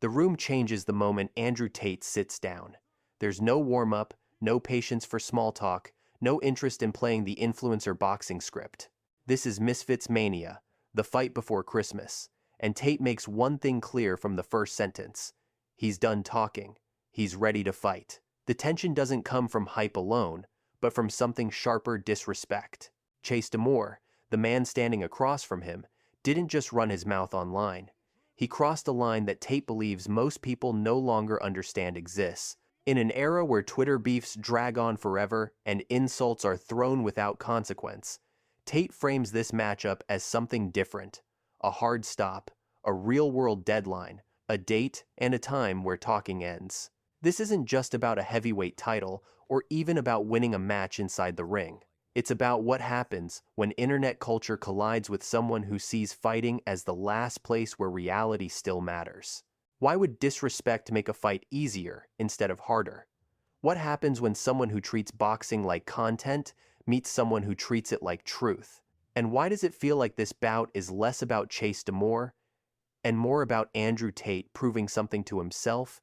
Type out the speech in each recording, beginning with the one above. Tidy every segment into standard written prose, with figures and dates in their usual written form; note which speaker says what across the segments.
Speaker 1: The room changes the moment Andrew Tate sits down. There's no warm-up, no patience for small talk, no interest in playing the influencer boxing script. This is Misfits Mania, the fight before Christmas, and Tate makes one thing clear from the first sentence. He's done talking. He's ready to fight. The tension doesn't come from hype alone, but from something sharper: disrespect. Chase DeMoor, the man standing across from him, didn't just run his mouth online. He crossed a line that Tate believes most people no longer understand exists. In an era where Twitter beefs drag on forever and insults are thrown without consequence, Tate frames this matchup as something different: a hard stop, a real-world deadline, a date and a time where talking ends. This isn't just about a heavyweight title or even about winning a match inside the ring. It's about what happens when internet culture collides with someone who sees fighting as the last place where reality still matters. Why would disrespect make a fight easier instead of harder? What happens when someone who treats boxing like content meets someone who treats it like truth? And why does it feel like this bout is less about Chase DeMoor and more about Andrew Tate proving something to himself,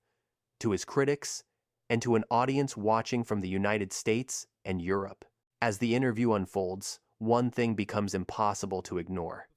Speaker 1: to his critics, and to an audience watching from the United States and Europe? As the interview unfolds, one thing becomes impossible to ignore.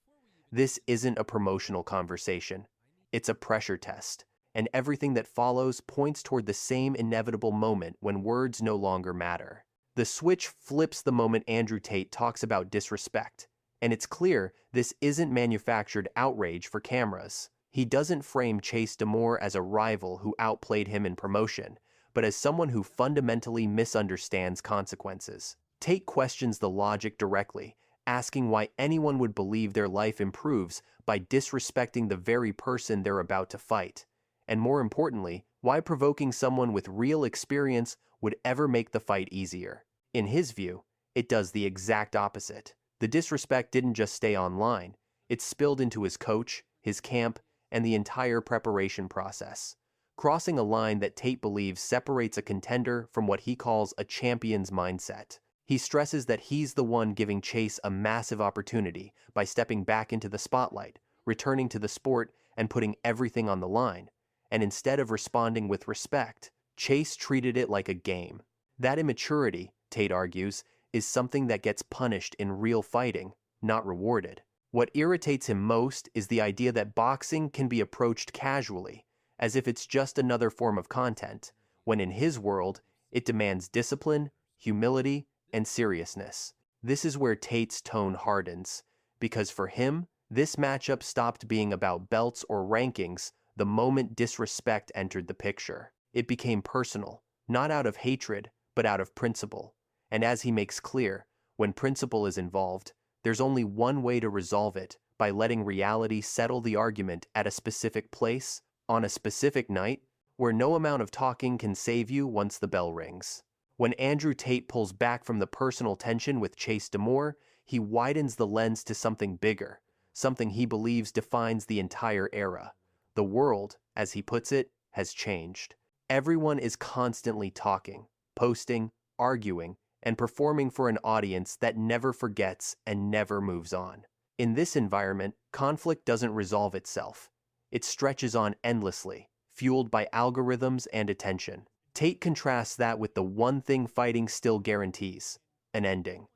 Speaker 1: This isn't a promotional conversation. It's a pressure test, and everything that follows points toward the same inevitable moment when words no longer matter. The switch flips the moment Andrew Tate talks about disrespect, and it's clear this isn't manufactured outrage for cameras. He doesn't frame Chase DeMoor as a rival who outplayed him in promotion, but as someone who fundamentally misunderstands consequences. Tate questions the logic directly, asking why anyone would believe their life improves by disrespecting the very person they're about to fight. And more importantly, why provoking someone with real experience would ever make the fight easier. In his view, it does the exact opposite. The disrespect didn't just stay online, it spilled into his coach, his camp, and the entire preparation process, crossing a line that Tate believes separates a contender from what he calls a champion's mindset. He stresses that he's the one giving Chase a massive opportunity by stepping back into the spotlight, returning to the sport, and putting everything on the line. And instead of responding with respect, Chase treated it like a game. That immaturity, Tate argues, is something that gets punished in real fighting, not rewarded. What irritates him most is the idea that boxing can be approached casually, as if it's just another form of content, when in his world, it demands discipline, humility, and seriousness. This is where Tate's tone hardens, because for him, this matchup stopped being about belts or rankings the moment disrespect entered the picture. It became personal, not out of hatred, but out of principle. And as he makes clear, when principle is involved, there's only one way to resolve it: by letting reality settle the argument at a specific place, on a specific night, where no amount of talking can save you once the bell rings. When Andrew Tate pulls back from the personal tension with Chase DeMoor, he widens the lens to something bigger, something he believes defines the entire era. The world, as he puts it, has changed. Everyone is constantly talking, posting, arguing, and performing for an audience that never forgets and never moves on. In this environment, conflict doesn't resolve itself. It stretches on endlessly, fueled by algorithms and attention. Tate contrasts that with the one thing fighting still guarantees: an ending.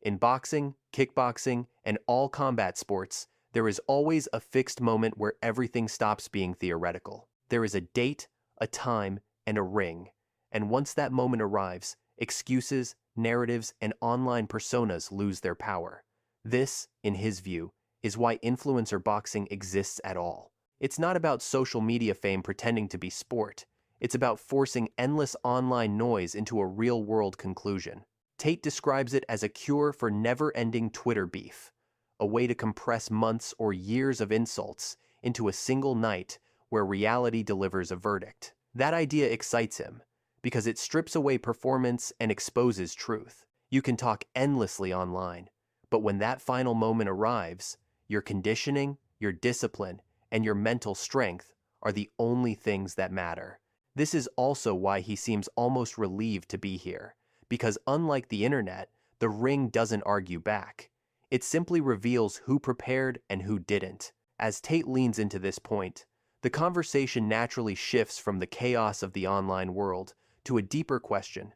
Speaker 1: In boxing, kickboxing, and all combat sports, there is always a fixed moment where everything stops being theoretical. There is a date, a time, and a ring. And once that moment arrives, excuses, narratives, and online personas lose their power. This, in his view, is why influencer boxing exists at all. It's not about social media fame pretending to be sport. It's about forcing endless online noise into a real-world conclusion. Tate describes it as a cure for never-ending Twitter beef, a way to compress months or years of insults into a single night where reality delivers a verdict. That idea excites him, because it strips away performance and exposes truth. You can talk endlessly online, but when that final moment arrives, your conditioning, your discipline, and your mental strength are the only things that matter. This is also why he seems almost relieved to be here, because unlike the internet, the ring doesn't argue back. It simply reveals who prepared and who didn't. As Tate leans into this point, The conversation naturally shifts from the chaos of the online world to a deeper question.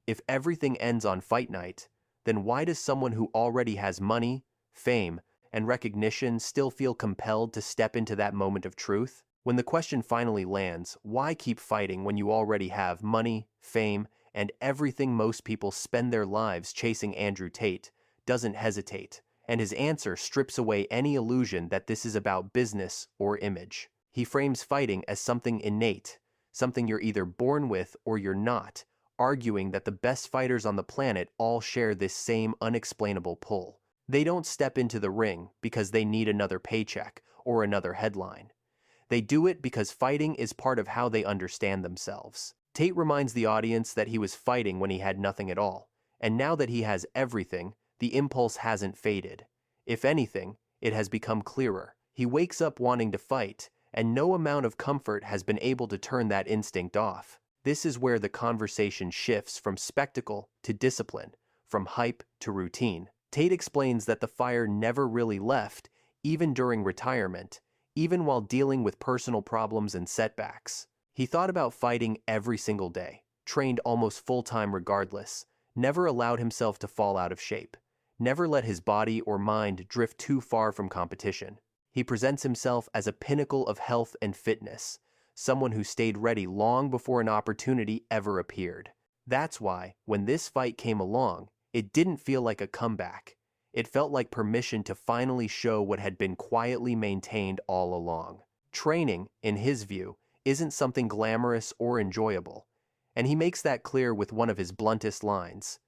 Speaker 1: If everything ends on fight night, then why does someone who already has money, fame, and recognition still feel compelled to step into that moment of truth? When the question finally lands, why keep fighting when you already have money, fame, and everything most people spend their lives chasing? Andrew Tate doesn't hesitate, and his answer strips away any illusion that this is about business or image. He frames fighting as something innate, something you're either born with or you're not, arguing that the best fighters on the planet all share this same unexplainable pull. They don't step into the ring because they need another paycheck or another headline. They do it because fighting is part of how they understand themselves. Tate reminds the audience that he was fighting when he had nothing at all, and now that he has everything, the impulse hasn't faded. If anything, it has become clearer. He wakes up wanting to fight, and no amount of comfort has been able to turn that instinct off. This is where the conversation shifts from spectacle to discipline, from hype to routine. Tate explains that the fire never really left, even during retirement, even while dealing with personal problems and setbacks. He thought about fighting every single day, trained almost full-time regardless, never allowed himself to fall out of shape, never let his body or mind drift too far from competition. He presents himself as a pinnacle of health and fitness, someone who stayed ready long before an opportunity ever appeared. That's why, when this fight came along, it didn't feel like a comeback. It felt like permission to finally show what had been quietly maintained all along. Training, in his view, isn't something glamorous or enjoyable, and he makes that clear with one of his bluntest lines.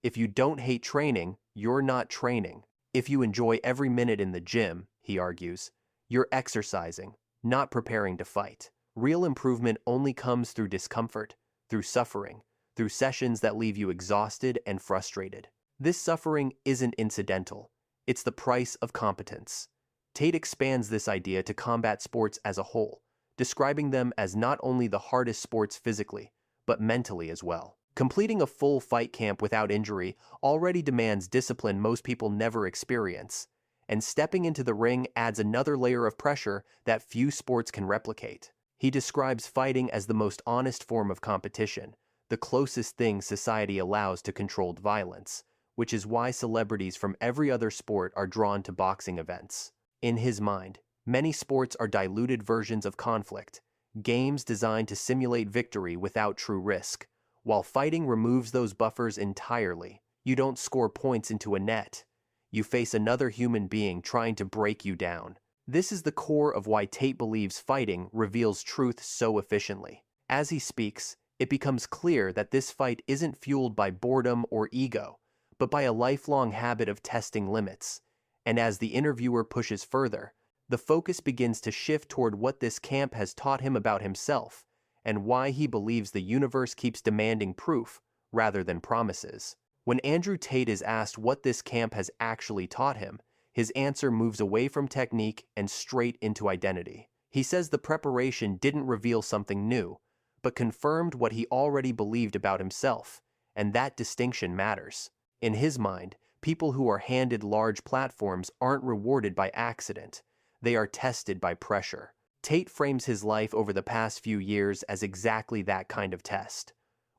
Speaker 1: If you don't hate training, you're not training. If you enjoy every minute in the gym, he argues, you're exercising, not preparing to fight. Real improvement only comes through discomfort, through suffering, through sessions that leave you exhausted and frustrated. This suffering isn't incidental. It's the price of competence. Tate expands this idea to combat sports as a whole, describing them as not only the hardest sports physically, but mentally as well. Completing a full fight camp without injury already demands discipline most people never experience, and stepping into the ring adds another layer of pressure that few sports can replicate. He describes fighting as the most honest form of competition, the closest thing society allows to controlled violence, which is why celebrities from every other sport are drawn to boxing events. In his mind, many sports are diluted versions of conflict, games designed to simulate victory without true risk, while fighting removes those buffers entirely. You don't score points into a net. You face another human being trying to break you down. This is the core of why Tate believes fighting reveals truth so efficiently. As he speaks, it becomes clear that this fight isn't fueled by boredom or ego, but by a lifelong habit of testing limits. And as the interviewer pushes further, the focus begins to shift toward what this camp has taught him about himself, and why he believes the universe keeps demanding proof rather than promises. When Andrew Tate is asked what this camp has actually taught him, his answer moves away from technique and straight into identity. He says the preparation didn't reveal something new, but confirmed what he already believed about himself, and that distinction matters. In his mind, people who are handed large platforms aren't rewarded by accident. They are tested by pressure. Tate frames his life over the past few years as exactly that kind of test.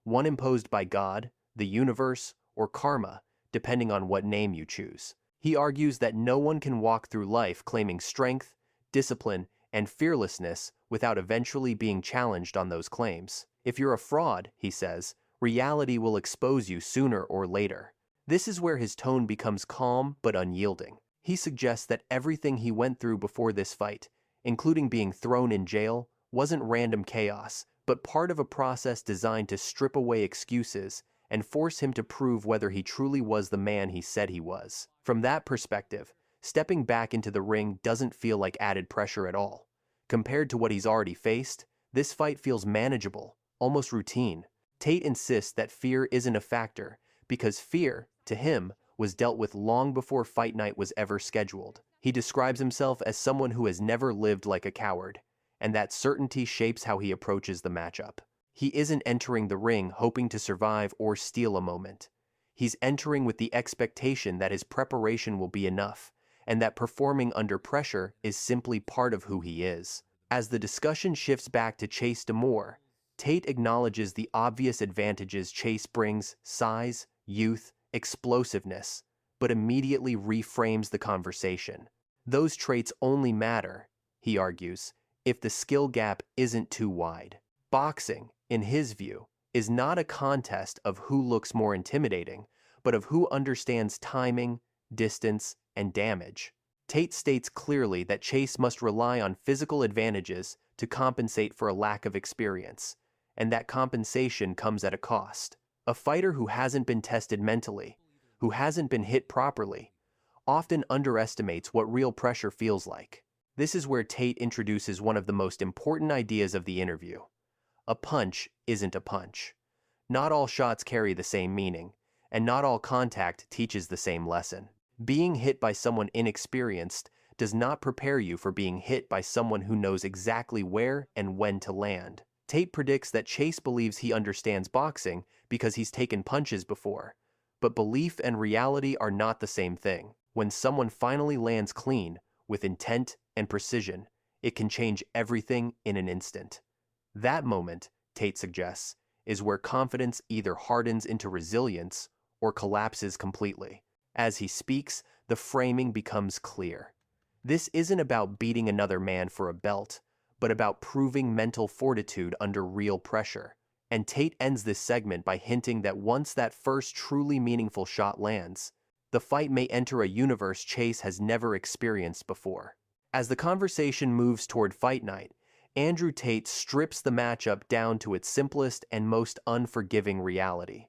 Speaker 1: One imposed by God, the universe, or karma, depending on what name you choose. He argues that no one can walk through life claiming strength, discipline, and fearlessness without eventually being challenged on those claims. If you're a fraud, he says, reality will expose you sooner or later. This is where his tone becomes calm but unyielding. He suggests that everything he went through before this fight, including being thrown in jail, wasn't random chaos, but part of a process designed to strip away excuses and force him to prove whether he truly was the man he said he was. From that perspective, stepping back into the ring doesn't feel like added pressure at all. Compared to what he's already faced, this fight feels manageable, almost routine. Tate insists that fear isn't a factor, because fear, to him, was dealt with long before fight night was ever scheduled. He describes himself as someone who has never lived like a coward, and that certainty shapes how he approaches the matchup. He isn't entering the ring hoping to survive or steal a moment. He's entering with the expectation that his preparation will be enough, and that performing under pressure is simply part of who he is. As the discussion shifts back to Chase DeMoor, Tate acknowledges the obvious advantages Chase brings: size, youth, explosiveness, but immediately reframes the conversation. Those traits only matter, he argues, if the skill gap isn't too wide. Boxing, in his view, is not a contest of who looks more intimidating, but of who understands timing, distance, and damage. Tate states clearly that Chase must rely on physical advantages to compensate for a lack of experience, and that compensation comes at a cost. A fighter who hasn't been tested mentally, who hasn't been hit properly, often underestimates what real pressure feels like. This is where Tate introduces one of the most important ideas of the interview. A punch isn't a punch. Not all shots carry the same meaning, and not all contact teaches the same lesson. Being hit by someone inexperienced does not prepare you for being hit by someone who knows exactly where and when to land. Tate predicts that Chase believes he understands boxing because he's taken punches before, but belief and reality are not the same thing. When someone finally lands clean, with intent and precision, it can change everything in an instant. That moment, Tate suggests, is where confidence either hardens into resilience or collapses completely. As he speaks, the framing becomes clear. This isn't about beating another man for a belt, but about proving mental fortitude under real pressure. And Tate ends this segment by hinting that once that first truly meaningful shot lands, the fight may enter a universe Chase has never experienced before. As the conversation moves toward fight night, Andrew Tate strips the matchup down to its simplest and most unforgiving reality.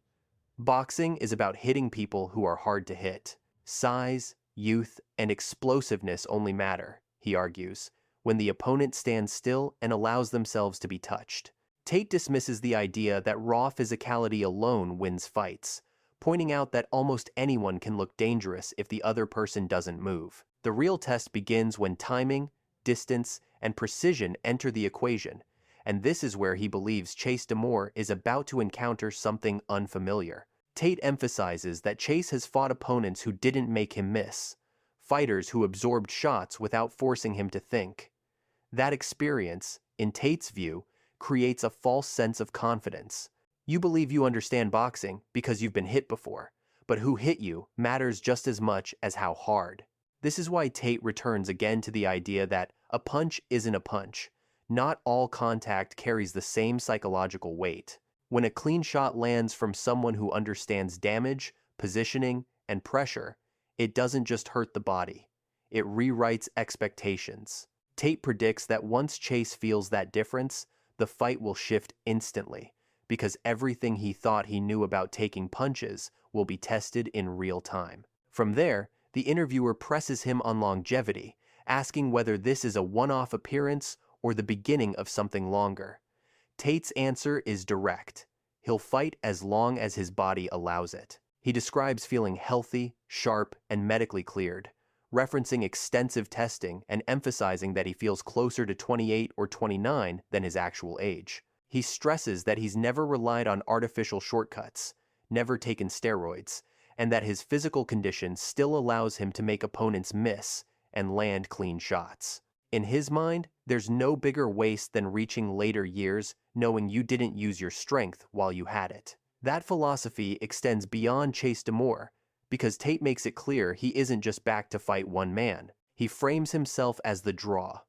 Speaker 1: Boxing is about hitting people who are hard to hit. Size, youth, and explosiveness only matter, he argues, when the opponent stands still and allows themselves to be touched. Tate dismisses the idea that raw physicality alone wins fights, pointing out that almost anyone can look dangerous if the other person doesn't move. The real test begins when timing, distance, and precision enter the equation, and this is where he believes Chase DeMoor is about to encounter something unfamiliar. Tate emphasizes that Chase has fought opponents who didn't make him miss, fighters who absorbed shots without forcing him to think. That experience, in Tate's view, creates a false sense of confidence. You believe you understand boxing because you've been hit before, but who hit you matters just as much as how hard. This is why Tate returns again to the idea that a punch isn't a punch. Not all contact carries the same psychological weight. When a clean shot lands from someone who understands damage, positioning, and pressure, it doesn't just hurt the body. It rewrites expectations. Tate predicts that once Chase feels that difference, the fight will shift instantly, because everything he thought he knew about taking punches will be tested in real time. From there, the interviewer presses him on longevity, asking whether this is a one-off appearance or the beginning of something longer. Tate's answer is direct. He'll fight as long as his body allows it. He describes feeling healthy, sharp, and medically cleared, referencing extensive testing and emphasizing that he feels closer to 28 or 29 than his actual age. He stresses that he's never relied on artificial shortcuts, never taken steroids, and that his physical condition still allows him to make opponents miss and land clean shots. In his mind, there's no bigger waste than reaching later years knowing you didn't use your strength while you had it. That philosophy extends beyond Chase DeMoor, because Tate makes it clear he isn't just back to fight one man. He frames himself as the draw,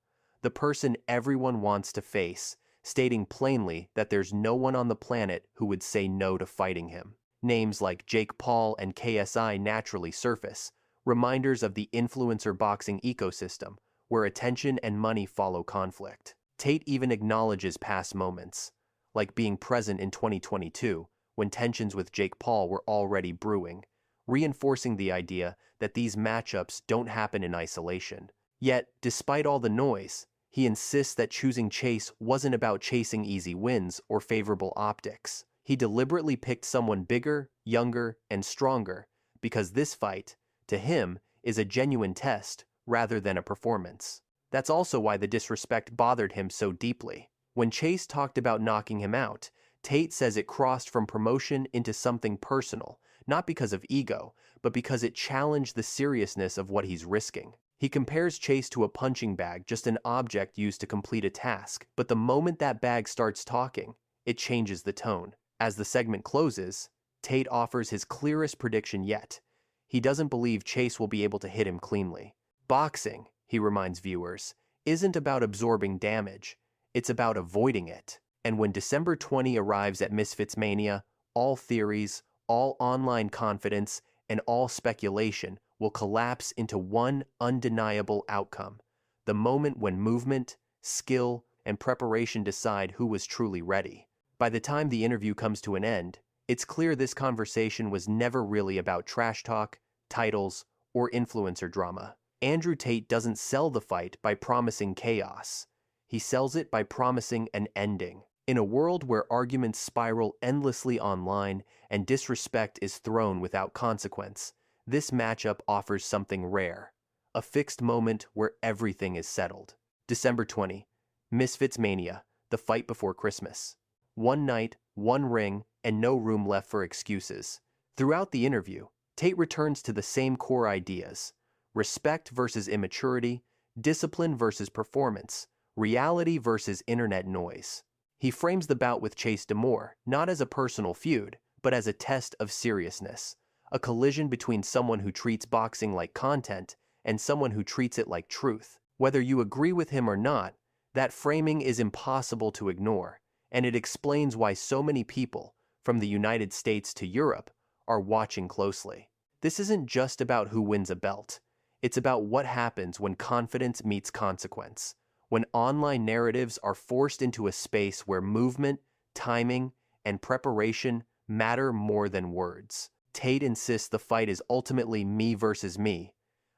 Speaker 1: the person everyone wants to face, stating plainly that there's no one on the planet who would say no to fighting him. Names like Paul and KSI naturally surface, reminders of the influencer boxing ecosystem, where attention and money follow conflict. Tate even acknowledges past moments, like being present in 2022, when tensions with Paul were already brewing, reinforcing the idea that these matchups don't happen in isolation. Yet, despite all the noise, he insists that choosing Chase wasn't about chasing easy wins or favorable optics. He deliberately picked someone bigger, younger, and stronger, because this fight, to him, is a genuine test rather than a performance. That's also why the disrespect bothered him so deeply. When Chase talked about knocking him out, Tate says it crossed from promotion into something personal, not because of ego, but because it challenged the seriousness of what he's risking. He compares Chase to a punching bag, just an object used to complete a task. But the moment that bag starts talking, it changes the tone. As the segment closes, Tate offers his clearest prediction yet. He doesn't believe Chase will be able to hit him cleanly. Boxing, he reminds viewers, isn't about absorbing damage, it's about avoiding it. And when December 20 arrives at Misfits Mania, all theories, all online confidence, and all speculation will collapse into one undeniable outcome: the moment when movement, skill, and preparation decide who was truly ready. By the time the interview comes to an end, it's clear this conversation was never really about trash talk, titles, or influencer drama. Andrew Tate doesn't sell the fight by promising chaos. He sells it by promising an ending. In a world where arguments spiral endlessly online and disrespect is thrown without consequence, this matchup offers something rare: a fixed moment where everything is settled. December 20, Misfits Mania, the fight before Christmas. One night, one ring, and no room left for excuses. Throughout the interview, Tate returns to the same core ideas: respect versus immaturity, discipline versus performance, reality versus internet noise. He frames the bout with Chase DeMoor not as a personal feud, but as a test of seriousness, a collision between someone who treats boxing like content and someone who treats it like truth. Whether you agree with him or not, that framing is impossible to ignore, and it explains why so many people, from the United States to Europe, are watching closely. This isn't just about who wins a belt. It's about what happens when confidence meets consequence, when online narratives are forced into a space where movement, timing, and preparation matter more than words. Tate insists the fight is ultimately me versus me,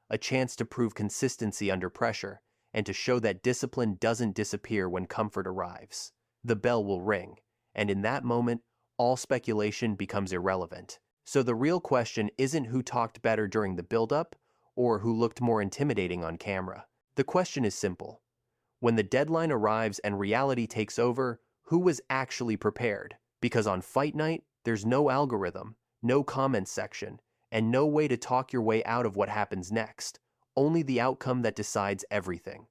Speaker 1: a chance to prove consistency under pressure and to show that discipline doesn't disappear when comfort arrives. The bell will ring, and in that moment, all speculation becomes irrelevant. So the real question isn't who talked better during the build-up or who looked more intimidating on camera. The question is simple: when the deadline arrives and reality takes over, who was actually prepared? Because on fight night, there's no algorithm, no comment section, and no way to talk your way out of what happens next. Only the outcome that decides everything.